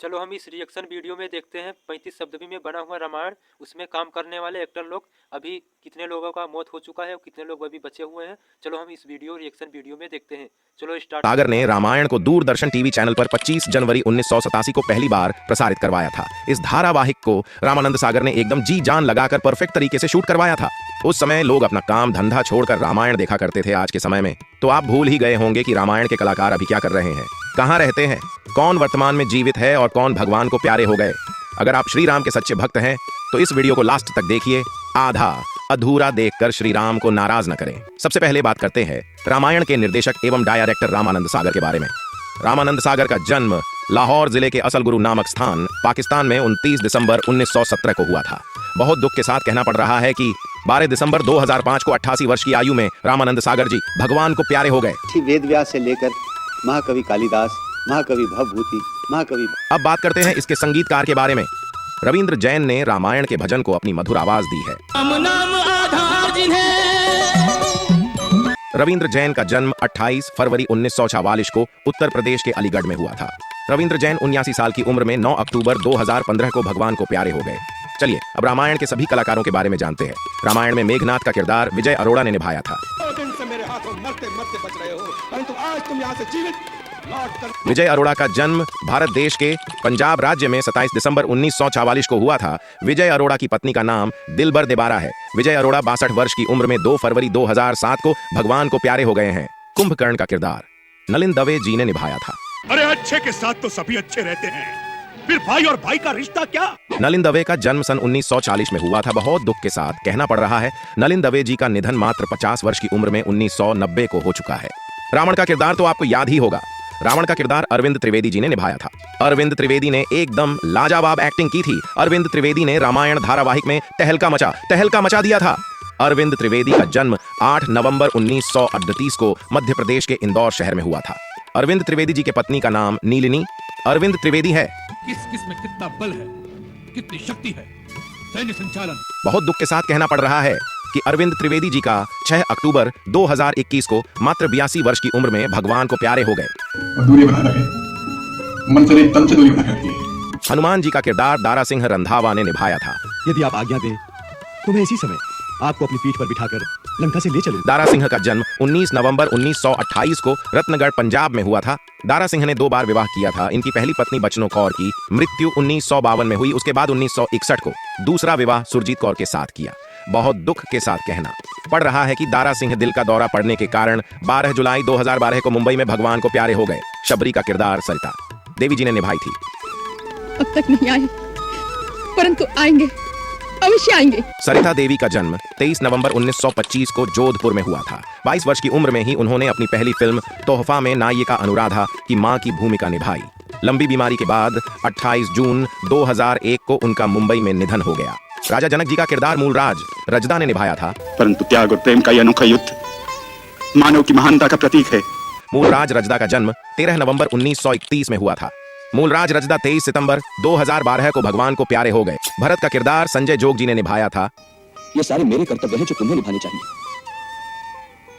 चलो हम इस रिएक्शन वीडियो में देखते हैं 35 शब्दों में बना हुआ रामायण। उसमें काम करने वाले एक्टर लोग अभी कितने लोगों का मौत हो चुका है और कितने लोग अभी बचे हुए हैं। चलो हम इस रिएक्शन वीडियो में देखते हैं। चलो स्टार्ट। सागर ने रामायण को दूरदर्शन टीवी चैनल पर 25 जनवरी 1987 को पहली बार प्रसारित करवाया था। इस धारावाहिक को रामानंद सागर ने एकदम जी जान लगाकर परफेक्ट तरीके से शूट करवाया था। उस समय लोग अपना काम धंधा छोड़कर रामायण देखा करते थे। आज के समय में तो आप भूल ही गए होंगे कि रामायण के कलाकार अभी क्या कर रहे हैं, कहाँ रहते हैं, कौन वर्तमान में जीवित है और कौन भगवान को प्यारे हो गए। अगर आप श्री राम के सच्चे भक्त हैं तो इस वीडियो को लास्ट तक देखिए। आधा अधूरा देखकर श्री राम को नाराज न करें। सबसे पहले बात करते हैं रामायण के निर्देशक एवं डायरेक्टर रामानंद सागर के बारे में। रामानंद सागर का जन्म लाहौर जिले के असलगुरु नामक स्थान पाकिस्तान में 29 दिसंबर 1917 को हुआ था। बहुत दुख के साथ कहना पड़ रहा है कि 12 दिसंबर 2005 को 88 वर्ष की आयु में रामानंद सागर जी भगवान को प्यारे हो गए। वेद व्यास से लेकर महाकवि कालिदास, महाकवि भवभूति, महाकवि। अब बात करते हैं इसके संगीतकार के बारे में। रविंद्र जैन ने रामायण के भजन को अपनी मधुर आवाज दी है। रविंद्र जैन का जन्म 28 फरवरी 1944 को उत्तर प्रदेश के अलीगढ़ में हुआ था। रविंद्र जैन 79 साल की उम्र में 9 अक्टूबर 2015 को भगवान को प्यारे हो गए। चलिए अब रामायण के सभी कलाकारों के बारे में जानते हैं। रामायण में मेघनाथ का किरदार विजय अरोड़ा ने निभाया था। मेरे हाथों मरते मरते बच रहे हो, परंतु आज तुम यहाँ से जीवित लौट कर। विजय अरोड़ा का जन्म भारत देश के पंजाब राज्य में 27 दिसंबर 1944 को हुआ था। विजय अरोड़ा की पत्नी का नाम दिलबर देबारा है। विजय अरोड़ा 62 वर्ष की उम्र में 2 फरवरी 2007 को भगवान को प्यारे हो गए हैं। कुंभकर्ण का किरदार नलिन दवे जी ने निभाया था। अरे अच्छे के साथ तो सभी अच्छे रहते हैं, फिर भाई और भाई का रिश्ता क्या? नलिन दवे का जन्म सन 1940 में हुआ था। बहुत दुख के साथ कहना पड़ रहा है नलिन दवे जी का निधन मात्र 50 वर्ष की उम्र में 1990 को हो चुका है। रावण का किरदार तो आपको याद ही होगा। रावण का किरदार अरविंद त्रिवेदी जी ने निभाया था। अरविंद त्रिवेदी ने एकदम लाजवाब एक्टिंग की थी। अरविंद त्रिवेदी ने रामायण धारावाहिक में तहलका मचा दिया था। अरविंद त्रिवेदी का जन्म 8 नवंबर 1938 को मध्य प्रदेश के इंदौर शहर में हुआ था। अरविंद त्रिवेदी जी के पत्नी का नाम नीलिनी अरविंद त्रिवेदी है। किस में कितना बल है, कितनी शक्ति है, सैन्य संचालन। बहुत दुख के साथ कहना पड़ रहा है कि अरविंद त्रिवेदी जी का 6 अक्टूबर 2021 को मात्र 82 वर्ष की उम्र में भगवान को प्यारे हो गए। दूरी बना रहे, मन से तन से दूरी बना रखिए। हनुमान जी का किरदार दारा सिंह रंधावा ने निभाया था। यदि आप आज्ञा दें तो मैं इसी समय आपको अपनी पीठ पर बिठाकर लंका से ले चलूं। दारा सिंह का जन्म 19 नवंबर 1928 को रत्नगढ़ पंजाब में हुआ था। दारा सिंह ने 2 बार विवाह किया था। इनकी पहली पत्नी बचनो कौर की मृत्यु 1952 में हुई। उसके बाद 1961 को दूसरा विवाह सुरजीत कौर के साथ किया। बहुत दुख के साथ कहना पड़ रहा है कि दारा सिंह दिल का दौरा पड़ने के कारण 12 जुलाई 2012 को मुंबई में भगवान को प्यारे हो गए। शबरी का किरदार सरिता देवी जी ने निभाई थी। अब तक नहीं आए, परंतु आएंगे, अवश्य आएंगे। सरिता देवी का जन्म 23 नवंबर 1925 को जोधपुर में हुआ था। 22 वर्ष की उम्र में ही उन्होंने अपनी पहली फिल्म तोहफा में नायिका अनुराधा की मां की भूमिका निभाई। लंबी बीमारी के बाद 28 जून 2001 को उनका मुंबई में निधन हो गया। राजा जनक जी का किरदार मूलराज रजदा ने निभाया था। परंतु त्याग और प्रेम का यह अनोखा युद्ध मानव की महानता का प्रतीक है। मूलराज रजदा का जन्म 13 नवंबर 1931 में हुआ था। मूलराज रजदा 23 सितंबर 2012 को भगवान को प्यारे हो गए। भरत का किरदार संजय जोग जी ने निभाया था। ये सारे मेरे कर्तव्य हैं जो तुम्हें निभाने चाहिए।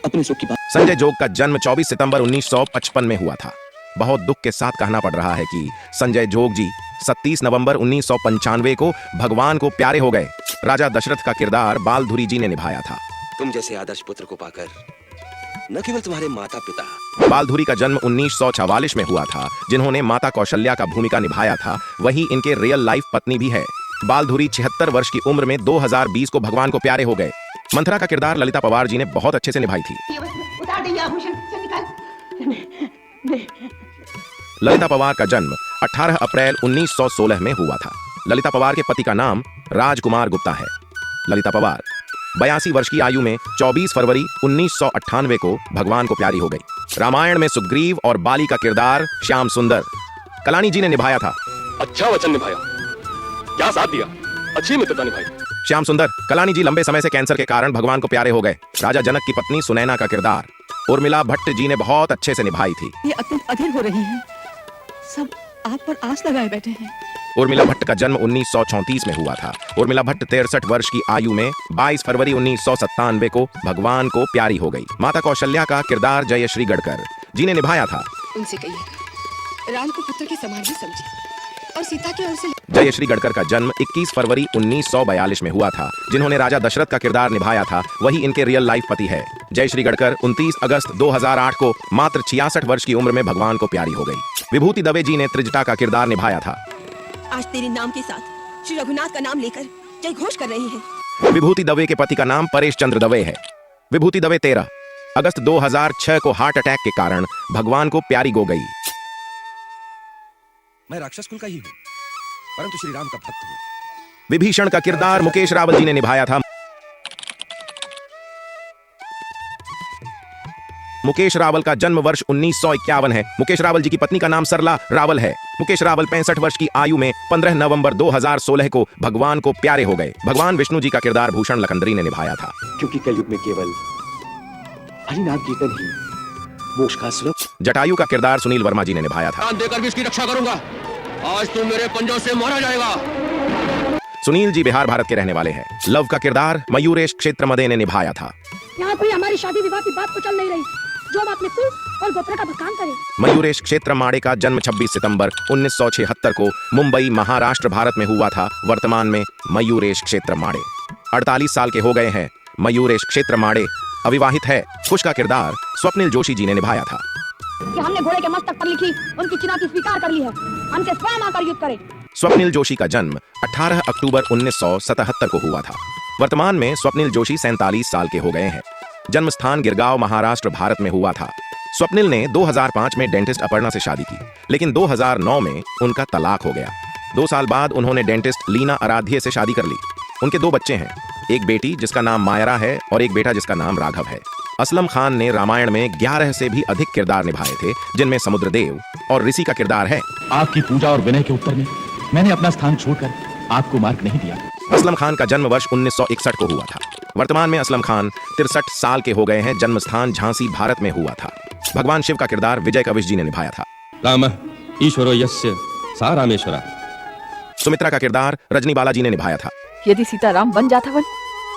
अपने सुख की बात। संजय जोग का जन्म 24 सितंबर 1955 में हुआ था। बहुत दुख के साथ कहना पड़ रहा है कि संजय जोग जी 27 नवंबर 1995 को भगवान को प्यारे हो गए। राजा दशरथ का किरदार बालधुरी जी ने निभाया था। तुम जैसे आदर्श पुत्र को पाकर न केवल तुम्हारे माता पिता। बालधुरी का जन्म 1944 में हुआ था। जिन्होंने माता कौशल्या का भूमिका निभाया था वही इनके रियल लाइफ पत्नी भी है। बालधुरी 76 वर्ष की उम्र में 2020 को भगवान को प्यारे हो गए। मंथरा का किरदार ललिता पवार जी ने बहुत अच्छे से निभाई थी। ललिता पवार का जन्म 18 अप्रैल 1916 में हुआ था। ललिता पवार के पति का नाम राजकुमार गुप्ता है। ललिता पवार 82 वर्ष की आयु में 24 फरवरी 1998 को भगवान को प्यारी हो गई। रामायण में सुग्रीव और बाली का किरदार श्याम सुंदर कलानी जी ने निभाया था। अच्छा वचन निभाया, क्या साथ दिया, अच्छी मित्रता निभाई। श्याम सुंदर कलानी जी लंबे समय से कैंसर के कारण भगवान को प्यारे हो गए। राजा जनक की पत्नी सुनैना का किरदार उर्मिला भट्ट जी ने बहुत अच्छे से निभाई थी। ये अत्यंत अधीर हो रही हैं, सब आप पर आस लगाए बैठे हैं। उर्मिला भट्ट का जन्म 1934 में हुआ था। उर्मिला भट्ट 63 वर्ष की आयु में 22 फरवरी 1997 को भगवान को प्यारी हो गई। माता कौशल्या का किरदार जयश्री गढ़कर जी ने निभाया था। उनसे कहिएगा राम को पुत्र के समान ही समझे। और सीता की ओर से। जयश्री गढ़कर का जन्म 21 फरवरी 1942 में हुआ था। जिन्होंने राजा दशरथ का किरदार निभाया था वही इनके रियल लाइफ पति है। जयश्री गढ़कर 29 अगस्त 2008 को मात्र 66 वर्ष की उम्र में भगवान को प्यारी हो गई। विभूति दवे जी ने त्रिजटा का किरदार निभाया था। आज तेरे नाम के साथ श्री रघुनाथ का नाम लेकर जय घोष कर रहे हैं। विभूति दवे के पति का नाम परेश चंद्र दवे है। विभूति दवे 13 अगस्त 2006 को हार्ट अटैक के कारण भगवान को प्यारी हो गई। मैं राक्षस कुल का ही हूँ, परंतु श्री राम का भक्त हूँ। विभीषण का किरदार मुकेश रावल जी ने निभाया था। मुकेश रावल का जन्म वर्ष 1951 है। मुकेश रावल जी की पत्नी का नाम सरला रावल है। मुकेश रावल 65 वर्ष की आयु में 15 नवंबर 2016 को भगवान को प्यारे हो गए। भगवान विष्णु जी का किरदार भूषण लखनदरी ने निभाया था। क्योंकि कलयुग में केवल हरिनाम कीर्तन ही मोक्ष का सुलभ। जटायु का किरदार सुनील वर्मा जी ने निभाया था। देकर भी इसकी रक्षा करूंगा। आज तू मेरे पंजों से मारा जाएगा। सुनील जी बिहार भारत के रहने वाले हैं। लव का किरदार मयूरेश क्षेत्र मदे ने निभाया था। यहाँ कोई हमारी शादी विवाह की बात तो चल नहीं रही, जो हम अपने कुल और गोत्र का भकान करें। मयूरेश क्षेत्र माड़े का जन्म 26 सितंबर 1976 को मुंबई महाराष्ट्र भारत में हुआ था। वर्तमान में मयूरेश क्षेत्र माड़े 48 साल के हो गए हैं। मयूरेश क्षेत्र माड़े अविवाहित है। कुश का किरदार स्वप्निल जोशी जी ने निभाया था। कि हमने घोड़े के मस्तक पर लिखी उनकी चुनौती स्वीकार कर ली है, हमसे स्वयं आकर युद्ध करें। स्वप्निल जोशी का जन्म 18 अक्टूबर 1977 को हुआ था। वर्तमान में स्वप्निल जोशी 47 साल के हो गए हैं। जन्म स्थान गिरगांव महाराष्ट्र भारत में हुआ था। स्वप्निल ने 2005 में डेंटिस्ट अपर्णा से शादी की, लेकिन 2009 में उनका तलाक हो गया। 2 साल बाद उन्होंने डेंटिस्ट लीना आराध्य से शादी कर ली। उनके 2 बच्चे हैं, एक बेटी जिसका नाम मायरा है और एक बेटा जिसका नाम राघव है। असलम खान ने रामायण में 11 से भी अधिक किरदार निभाए थे, जिनमें समुद्रदेव और ऋषि का किरदार है। आपकी पूजा और विनय के उत्तर में मैंने अपना स्थान छोड़कर आपको मार्ग नहीं दिया। असलम खान का जन्म वर्ष 1961 को हुआ था। वर्तमान में असलम खान 63 साल के हो गए हैं। जन्म स्थान झांसी भारत में हुआ था। भगवान शिव का किरदार विजय कविश जी ने निभाया था। राम ईश्वरो यस्य सा रामेश्वरा। सुमित्रा का किरदार रजनी बालाजी ने निभाया था। यदि सीताराम बन जाता वन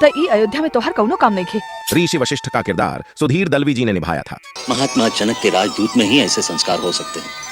तो ई अयोध्या में तोहर कौनो काम नहीं खे। ऋषि वशिष्ठ का किरदार सुधीर दलवी जी ने निभाया था। महात्मा जनक के राजदूत में ही ऐसे संस्कार हो सकते हैं।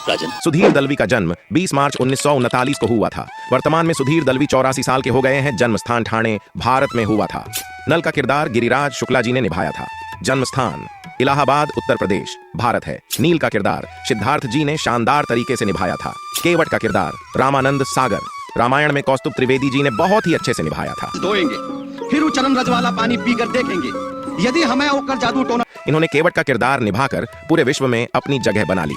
राजन सुधीर दलवी का जन्म 20 मार्च 1939 को हुआ था। वर्तमान में सुधीर दलवी 84 साल के हो गए हैं। जन्म स्थान ठाणे भारत में हुआ था। नल का किरदार गिरिराज शुक्ला जी ने निभाया था। जन्म स्थान इलाहाबाद उत्तर प्रदेश भारत है। नील का किरदार सिद्धार्थ जी ने शानदार तरीके से निभाया था। केवट का किरदार रामानंद सागर रामायण में कौस्तुभ त्रिवेदी जी ने बहुत ही अच्छे से निभाया था। धोएंगे फिर उचरम रज वाला पानी पीकर देखेंगे यदि हमें होकर जादू टोना। इन्होंने केवट का किरदार निभाकर पूरे विश्व में अपनी जगह बना ली।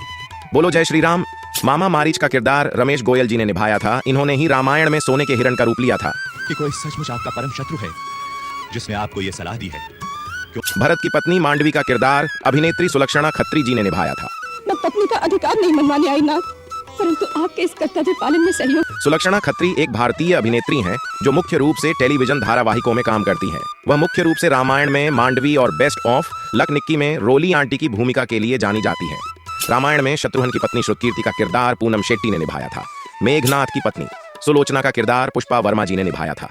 बोलो जय श्री राम। मामा मारीच का किरदार रमेश गोयल जी ने निभाया था। इन्होंने ही रामायण में सोने के हिरण का रूप लिया था। कि कोई सचमुच आपका परम शत्रु है जिसने आपको ये सलाह दी है। भरत की पत्नी मांडवी का किरदार अभिनेत्री सुलक्षणा खत्री जी ने निभाया था। मैं पत्नी का अधिकार नहीं मनवाने आई नाथ, परंतु आपके इस कर्तव्य पालन में सहयोग। सुलक्षणा खत्री एक भारतीय अभिनेत्री हैं जो मुख्य रूप से टेलीविजन धारावाहिकों में काम करती हैं। वह मुख्य रूप से रामायण में मांडवी और बेस्ट ऑफ लक निक्की में रोली आंटी की भूमिका के लिए जानी जाती हैं। रामायण में शत्रुघ्न की पत्नी श्रुतकीर्ति का किरदार पूनम शेट्टी ने निभाया था। मेघनाथ की पत्नी सुलोचना का किरदार पुष्पा वर्मा जी ने निभाया था।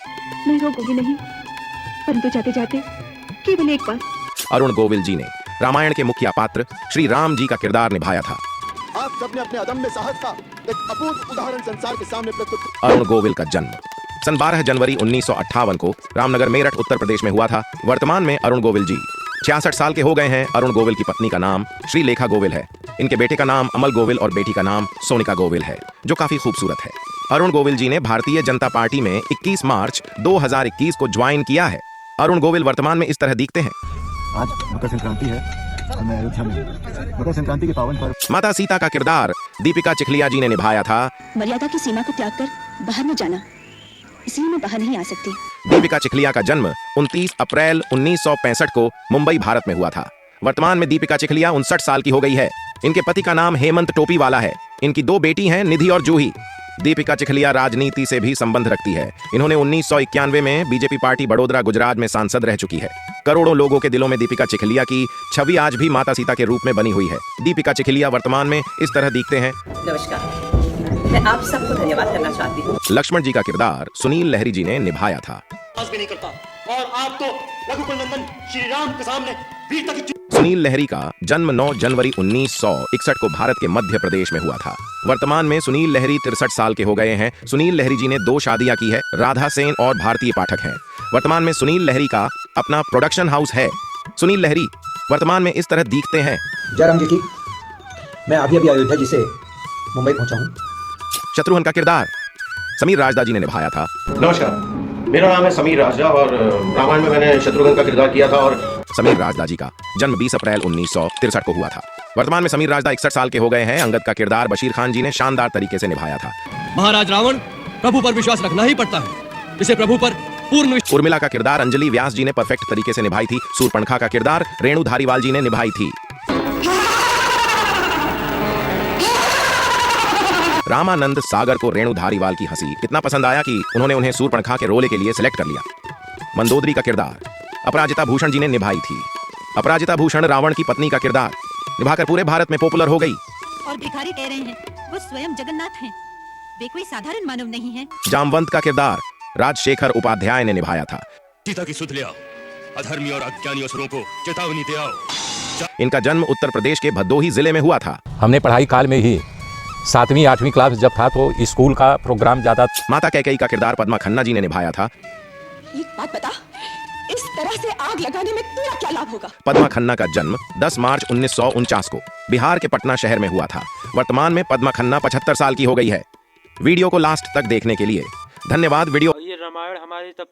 मैं रोकूंगी नहीं, परंतु जाते जाते केवल एक बार। अरुण गोविल जी ने रामायण के मुखिया पात्र श्री राम जी का किरदार निभाया था। आप सबने अपने अदम्य साहस का एक अपूर्व उदाहरण संसार के सामने प्रस्तुत। अरुण गोविल का जन्म सन 12 जनवरी 1958 को रामनगर मेरठ उत्तर प्रदेश में हुआ था। वर्तमान में अरुण गोविल जी 66 साल के हो गए हैं। अरुण गोविल की पत्नी का नाम श्रीलेखा गोविल है। इनके बेटे का नाम अमल गोविल और बेटी का नाम सोनिका गोविल है, जो काफी खूबसूरत है। अरुण गोविल जी ने भारतीय जनता पार्टी में 21 मार्च 2021 को ज्वाइन किया है। अरुण गोविल वर्तमान में इस तरह दिखते हैं। आज मकर संक्रांति है और मैं अयोध्या में मकर संक्रांति के पावन पर्व। माता सीता का किरदार दीपिका चिखलिया जी ने निभाया था। मर्यादा की सीमा को त्याग कर बाहर न जाना, इसलिए मैं बाहर नहीं आ सकती। दीपिका चिखलिया का जन्म 29 अप्रैल 1965 को मुंबई भारत में हुआ था। वर्तमान में दीपिका चिखलिया 59 साल की हो गई है। इनके पति का नाम हेमंत टोपी वाला है। इनकी 2 बेटी हैं, निधि और जूही। दीपिका चिखलिया राजनीति से भी संबंध रखती है। इन्होंने 1991 में बीजेपी पार्टी बड़ोदरा गुजरात में सांसद रह चुकी है। करोड़ों लोगों के दिलों में दीपिका चिखलिया की छवि आज भी माता सीता के रूप में बनी हुई है। दीपिका चिखलिया वर्तमान में इस तरह दिखते हैं। नमस्कार, मैं आप सबको धन्यवाद करना चाहती हूँ। लक्ष्मण जी का किरदार सुनील लहरी जी ने निभाया था। नहीं करता और आप तो रघुकुल नंदन श्री राम के सामने वीरता की सुनील लहरी का जन्म 9 जनवरी 1961 को भारत के मध्य प्रदेश में हुआ था। वर्तमान में सुनील लहरी 63 साल के हो गए हैं। सुनील लहरी जी ने 2 शादियां की है, राधा सेन और भारतीय पाठक हैं। वर्तमान में सुनील लहरी का अपना प्रोडक्शन हाउस है। सुनील लहरी वर्तमान में इस तरह दिखते हैं। जयराम जी की मैं अभी अयोध्या जी से मुंबई पहुंचा हूं। शत्रुघ्न का किरदार समीर राजदा जी ने निभाया था। नमस्कार, मेरा नाम है समीर राजदा और रामायण में मैंने शत्रुघ्न का किरदार किया था। और समीर राजदा जी का जन्म 20 अप्रैल 1963 को हुआ था। वर्तमान में समीर राजदा 61 साल के हो गए हैं। अंगद का किरदार बशीर खान जी ने शानदार तरीके से निभाया था। महाराज रावण प्रभु पर विश्वास रखना ही पड़ता है, इसे प्रभु पर पूर्ण। उर्मिला का किरदार अंजलि व्यास जी ने परफेक्ट तरीके से निभाई थी। सूर्पणखा का किरदार रेणु धारीवाल जी ने निभाई थी। रामानंद सागर को रेणु धारीवाल की हंसी इतना पसंद आया कि उन्होंने उन्हें सूर्पणखा के रोले के लिए सिलेक्ट कर लिया। मंदोदरी का किरदार अपराजिता भूषण जी ने निभाई थी। अपराजिता भूषण रावण की पत्नी का किरदार निभाकर पूरे भारत में पॉपुलर हो गई। और भिखारी कह रहे हैं वो स्वयं जगन्नाथ हैं। वे कोई साधारण मानव नहीं है। जामवंत का किरदार राजशेखर उपाध्याय ने निभाया था। सीता की सुध ले आओ, अधर्मी और अज्ञानी असुरों को चेतावनी दे आओ। इनका जन्म उत्तर प्रदेश के भदोही जिले में हुआ था। हमने पढ़ाई काल में ही 7वीं 8वीं क्लास जब था तो स्कूल का प्रोग्राम ज्यादा। माता कैकेयी का किरदार पद्मा खन्ना जी ने निभाया था। एक बात बता, इस तरह से आग लगाने में तेरा क्या लाभ होगा? पद्मा खन्ना का जन्म 10 मार्च 1949 को बिहार के पटना शहर में हुआ था। वर्तमान में पद्मा खन्ना 75 साल की हो गई है। वीडियो को लास्ट तक देखने के लिए धन्यवाद। वीडियो ये रामायण हमारे तब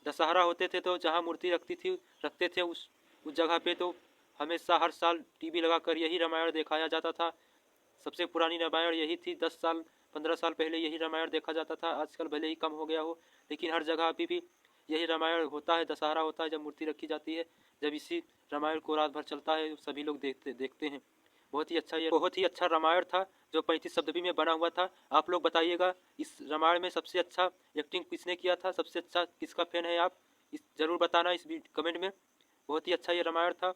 दशहरा होते थे तो जहाँ मूर्ति रखते थे उस जगह पे तो हमेशा हर साल टीवी लगाकर यही रामायण दिखाया जाता था। सबसे पुरानी रामायण यही थी। 10 साल 15 साल पहले यही रामायण देखा जाता था। आजकल भले ही कम हो गया हो, लेकिन हर जगह अभी भी यही रामायण होता है। दशहरा होता है जब मूर्ति रखी जाती है, जब इसी रामायण को रात भर चलता है, सभी लोग देखते हैं। बहुत ही अच्छा रामायण था जो 35 शब्दवी में बना हुआ था। आप लोग बताइएगा इस रामायण में सबसे अच्छा एक्टिंग किसने किया था, सबसे अच्छा किसका फैन है आप, जरूर बताना इस कमेंट में। बहुत ही अच्छा ये रामायण था।